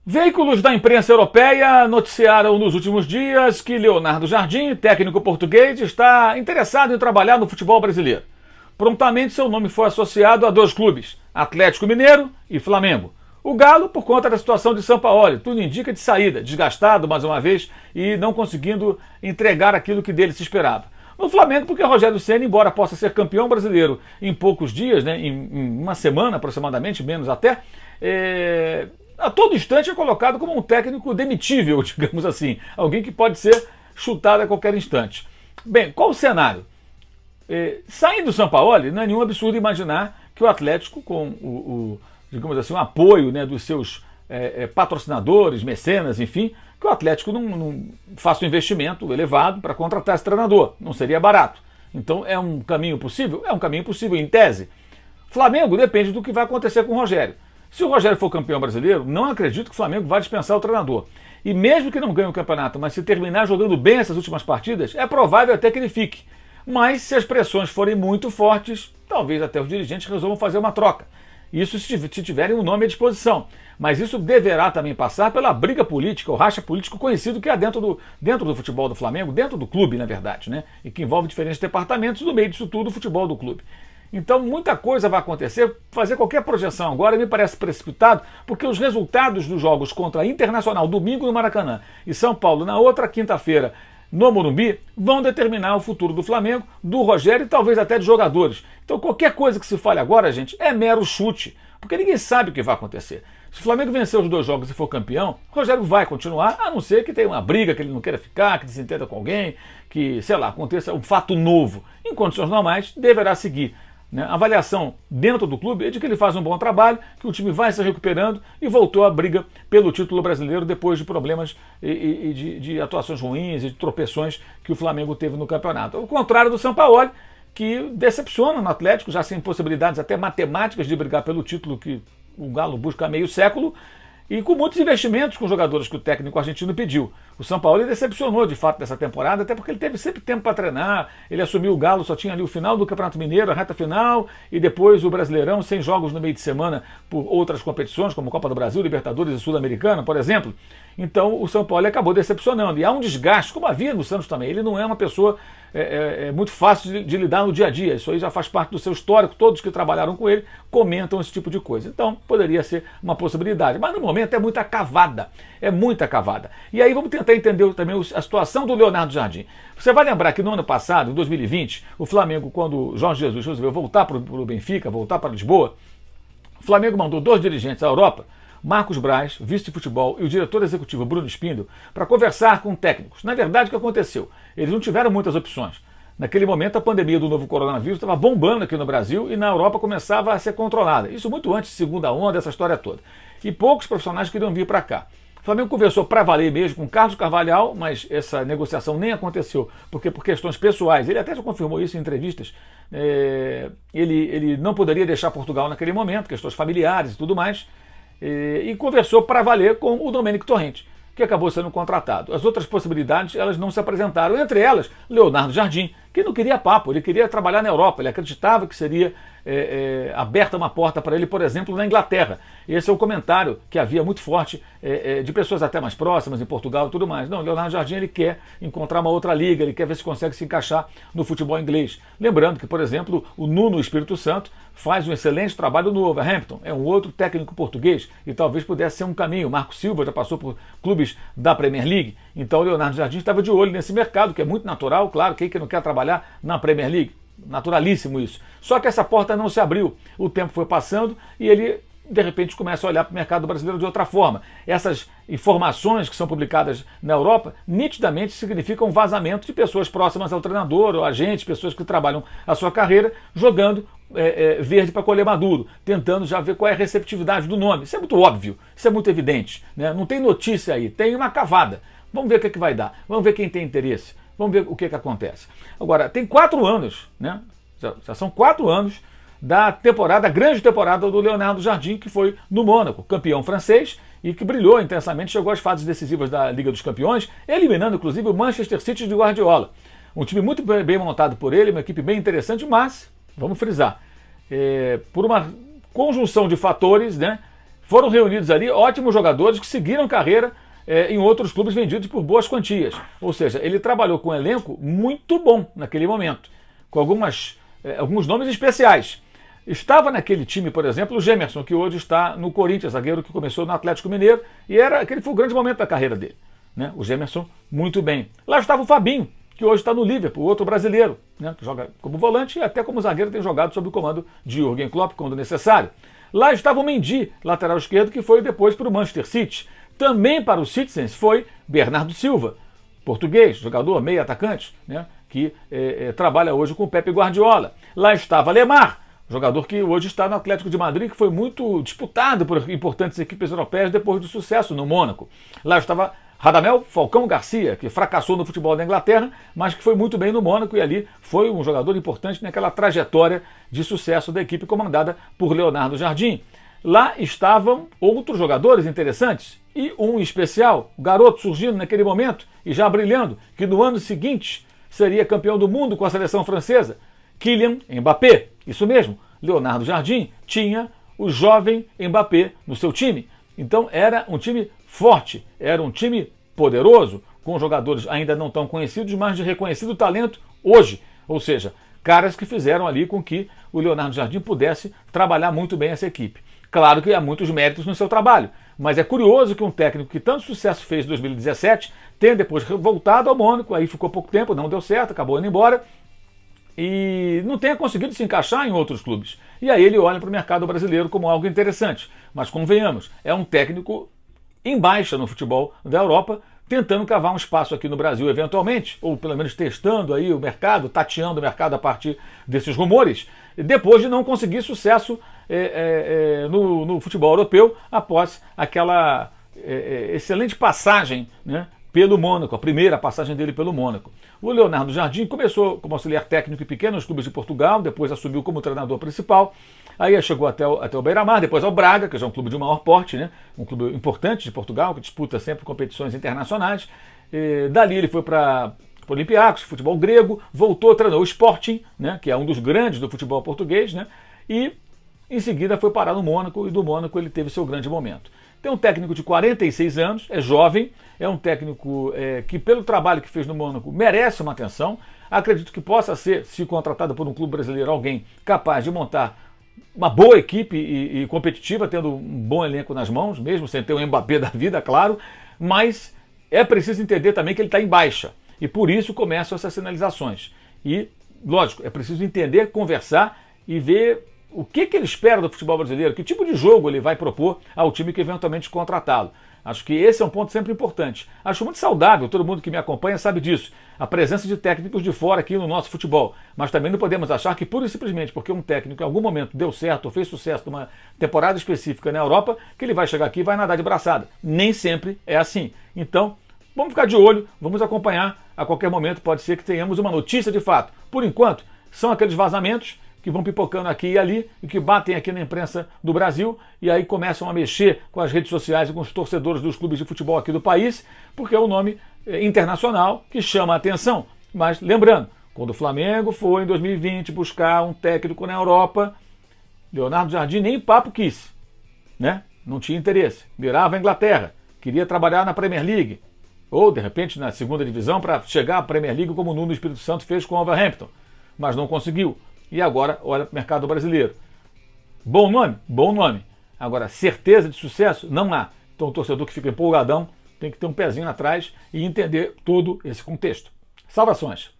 Veículos da imprensa europeia noticiaram nos últimos dias que Leonardo Jardim, técnico português, está interessado em trabalhar no futebol brasileiro. Prontamente seu nome foi associado a dois clubes, Atlético Mineiro e Flamengo. O Galo, por conta da situação de Sampaoli, tudo indica de saída, desgastado mais uma vez e não conseguindo entregar aquilo que dele se esperava. No Flamengo, porque Rogério Ceni, embora possa ser campeão brasileiro em poucos dias, em uma semana aproximadamente, menos até, a todo instante é colocado como um técnico demitível, digamos assim. Alguém que pode ser chutado a qualquer instante. Bem, qual o cenário? Saindo do Sampaoli, não é nenhum absurdo imaginar que o Atlético, com digamos assim, o apoio, né, dos seus patrocinadores, mecenas, enfim, que o Atlético não faça um investimento elevado para contratar esse treinador. Não seria barato. Então é um caminho possível? É um caminho possível em tese. Flamengo depende do que vai acontecer com o Rogério. Se o Rogério for campeão brasileiro, não acredito que o Flamengo vá dispensar o treinador. E mesmo que não ganhe o campeonato, mas se terminar jogando bem essas últimas partidas, é provável até que ele fique. Mas se as pressões forem muito fortes, talvez até os dirigentes resolvam fazer uma troca. Isso se tiverem um nome à disposição. Mas isso deverá também passar pela briga política, o racha político conhecido que há dentro do futebol do Flamengo, dentro do clube, na verdade, né? E que envolve diferentes departamentos, no meio disso tudo, o futebol do clube. Então muita coisa vai acontecer. Fazer qualquer projeção agora me parece precipitado, porque os resultados dos jogos contra a Internacional domingo no Maracanã e São Paulo na outra quinta-feira no Morumbi vão determinar o futuro do Flamengo, do Rogério e talvez até de jogadores. Então qualquer coisa que se fale agora, gente, é mero chute, porque ninguém sabe o que vai acontecer. Se o Flamengo vencer os dois jogos e for campeão, o Rogério vai continuar, a não ser que tenha uma briga, que ele não queira ficar, que desentenda com alguém, que, sei lá, aconteça um fato novo. Em condições normais, deverá seguir. A avaliação dentro do clube é de que ele faz um bom trabalho, que o time vai se recuperando e voltou à briga pelo título brasileiro depois de problemas e de atuações ruins e de tropeções que o Flamengo teve no campeonato. Ao contrário do Sampaoli, que decepciona no Atlético, já sem possibilidades até matemáticas de brigar pelo título que o Galo busca há meio século, e com muitos investimentos com jogadores que o técnico argentino pediu. O Sampaoli decepcionou de fato nessa temporada, até porque ele teve sempre tempo para treinar, ele assumiu o Galo, só tinha ali o final do Campeonato Mineiro, a reta final, e depois o Brasileirão, sem jogos no meio de semana por outras competições, como Copa do Brasil, Libertadores e Sul-Americana, por exemplo. Então o Sampaoli acabou decepcionando, e há um desgaste, como havia no Santos também. Ele não é uma pessoa muito fácil de lidar no dia a dia, isso aí já faz parte do seu histórico, todos que trabalharam com ele comentam esse tipo de coisa. Então poderia ser uma possibilidade, mas no momento é muita cavada, E aí vamos tentar entender também a situação do Leonardo Jardim. Você vai lembrar que no ano passado, em 2020, o Flamengo, quando o Jorge Jesus resolveu voltar para o Benfica, voltar para Lisboa, o Flamengo mandou dois dirigentes à Europa, Marcos Braz, vice de futebol, e o diretor executivo Bruno Spindel, para conversar com técnicos. Na verdade, o que aconteceu? Eles não tiveram muitas opções. Naquele momento, a pandemia do novo coronavírus estava bombando aqui no Brasil e na Europa começava a ser controlada. Isso muito antes, segunda onda, essa história toda. E poucos profissionais queriam vir para cá. O Flamengo conversou para valer mesmo com Carlos Carvalhal, mas essa negociação nem aconteceu, porque por questões pessoais, ele até já confirmou isso em entrevistas, ele não poderia deixar Portugal naquele momento, questões familiares e tudo mais, e conversou para valer com o Domênico Torrente, que acabou sendo contratado. As outras possibilidades, elas não se apresentaram, entre elas Leonardo Jardim, que não queria papo, ele queria trabalhar na Europa, ele acreditava que seria aberta uma porta para ele, por exemplo, na Inglaterra. Esse é o comentário que havia muito forte de pessoas até mais próximas, em Portugal e tudo mais. Não, Leonardo Jardim ele quer encontrar uma outra liga, ele quer ver se consegue se encaixar no futebol inglês. Lembrando que, por exemplo, o Nuno Espírito Santo faz um excelente trabalho no Wolverhampton, é um outro técnico português e talvez pudesse ser um caminho. O Marco Silva já passou por clubes da Premier League, então o Leonardo Jardim estava de olho nesse mercado, que é muito natural, claro, quem que não quer trabalhar na Premier League? Naturalíssimo isso. Só que essa porta não se abriu. O tempo foi passando e ele, de repente, começa a olhar para o mercado brasileiro de outra forma. Essas informações que são publicadas na Europa, nitidamente significam vazamento de pessoas próximas ao treinador, ou agentes, pessoas que trabalham a sua carreira, jogando verde para colher maduro, tentando já ver qual é a receptividade do nome. Isso é muito óbvio, isso é muito evidente, né? Não tem notícia aí, tem uma cavada. Vamos ver o que vai dar, vamos ver quem tem interesse. Vamos ver o que acontece. Agora, tem 4 anos, né? Já são 4 anos da grande temporada do Leonardo Jardim, que foi no Mônaco, campeão francês, e que brilhou intensamente, chegou às fases decisivas da Liga dos Campeões, eliminando inclusive o Manchester City de Guardiola. Um time muito bem montado por ele, uma equipe bem interessante, mas vamos frisar, por uma conjunção de fatores, né, foram reunidos ali ótimos jogadores que seguiram carreira em outros clubes vendidos por boas quantias. Ou seja, ele trabalhou com um elenco muito bom naquele momento, com alguns nomes especiais. Estava naquele time, por exemplo, o Gemerson, que hoje está no Corinthians, zagueiro que começou no Atlético Mineiro, e aquele foi o grande momento da carreira dele, né? O Gemerson, muito bem. Lá estava o Fabinho, que hoje está no Liverpool, outro brasileiro, né, que joga como volante e até como zagueiro, tem jogado sob o comando de Jürgen Klopp quando necessário. Lá estava o Mendy, lateral esquerdo, que foi depois para o Manchester City. Também para o Citizens foi Bernardo Silva, português, jogador, meio atacante, né, que trabalha hoje com o Pepe Guardiola. Lá estava Lemar, jogador que hoje está no Atlético de Madrid, que foi muito disputado por importantes equipes europeias depois do sucesso no Mônaco. Lá estava Radamel Falcão Garcia, que fracassou no futebol da Inglaterra, mas que foi muito bem no Mônaco e ali foi um jogador importante naquela trajetória de sucesso da equipe comandada por Leonardo Jardim. Lá estavam outros jogadores interessantes e um especial, o garoto surgindo naquele momento e já brilhando, que no ano seguinte seria campeão do mundo com a seleção francesa, Kylian Mbappé. Isso mesmo, Leonardo Jardim tinha o jovem Mbappé no seu time. Então era um time forte, era um time poderoso, com jogadores ainda não tão conhecidos, mas de reconhecido talento hoje. Ou seja, caras que fizeram ali com que o Leonardo Jardim pudesse trabalhar muito bem essa equipe. Claro que há muitos méritos no seu trabalho, mas é curioso que um técnico que tanto sucesso fez em 2017 tenha depois voltado ao Mônaco, aí ficou pouco tempo, não deu certo, acabou indo embora, e não tenha conseguido se encaixar em outros clubes. E aí ele olha para o mercado brasileiro como algo interessante. Mas convenhamos, é um técnico em baixa no futebol da Europa, tentando cavar um espaço aqui no Brasil eventualmente, ou pelo menos testando aí o mercado, tateando o mercado a partir desses rumores, depois de não conseguir sucesso no futebol europeu após aquela excelente passagem, né, pelo Mônaco, a primeira passagem dele pelo Mônaco. O Leonardo Jardim começou como auxiliar técnico em pequenos clubes de Portugal, depois assumiu como treinador principal, aí chegou até o Beira-Mar, depois ao Braga, que já é um clube de maior porte, né? Um clube importante de Portugal, que disputa sempre competições internacionais. Dali ele foi para o Olympiacos, futebol grego, voltou, treinou o Sporting, né? Que é um dos grandes do futebol português, né? E em seguida foi parar no Mônaco, e do Mônaco ele teve seu grande momento. Tem um técnico de 46 anos, é jovem, é um técnico que pelo trabalho que fez no Mônaco merece uma atenção. Acredito que possa ser, se contratado por um clube brasileiro, alguém capaz de montar uma boa equipe e competitiva, tendo um bom elenco nas mãos, mesmo sem ter um Mbappé da vida, claro, mas é preciso entender também que ele está em baixa, e por isso começam essas sinalizações. E, lógico, é preciso entender, conversar e ver o que ele espera do futebol brasileiro, que tipo de jogo ele vai propor ao time que eventualmente contratá-lo. Acho que esse é um ponto sempre importante. Acho muito saudável, todo mundo que me acompanha sabe disso, a presença de técnicos de fora aqui no nosso futebol. Mas também não podemos achar que pura e simplesmente porque um técnico em algum momento deu certo ou fez sucesso numa temporada específica na Europa, que ele vai chegar aqui e vai nadar de braçada. Nem sempre é assim. Então, vamos ficar de olho, vamos acompanhar. A qualquer momento pode ser que tenhamos uma notícia de fato. Por enquanto, são aqueles vazamentos que vão pipocando aqui e ali e que batem aqui na imprensa do Brasil e aí começam a mexer com as redes sociais e com os torcedores dos clubes de futebol aqui do país, porque é um nome internacional que chama a atenção. Mas lembrando, quando o Flamengo foi em 2020 buscar um técnico na Europa, Leonardo Jardim nem papo quis, né? Não tinha interesse, mirava a Inglaterra, queria trabalhar na Premier League ou de repente na segunda divisão para chegar à Premier League como o Nuno Espírito Santo fez com o Wolverhampton, mas não conseguiu. E agora olha para o mercado brasileiro. Bom nome? Bom nome. Agora, certeza de sucesso? Não há. Então o torcedor que fica empolgadão tem que ter um pezinho atrás e entender todo esse contexto. Salvações!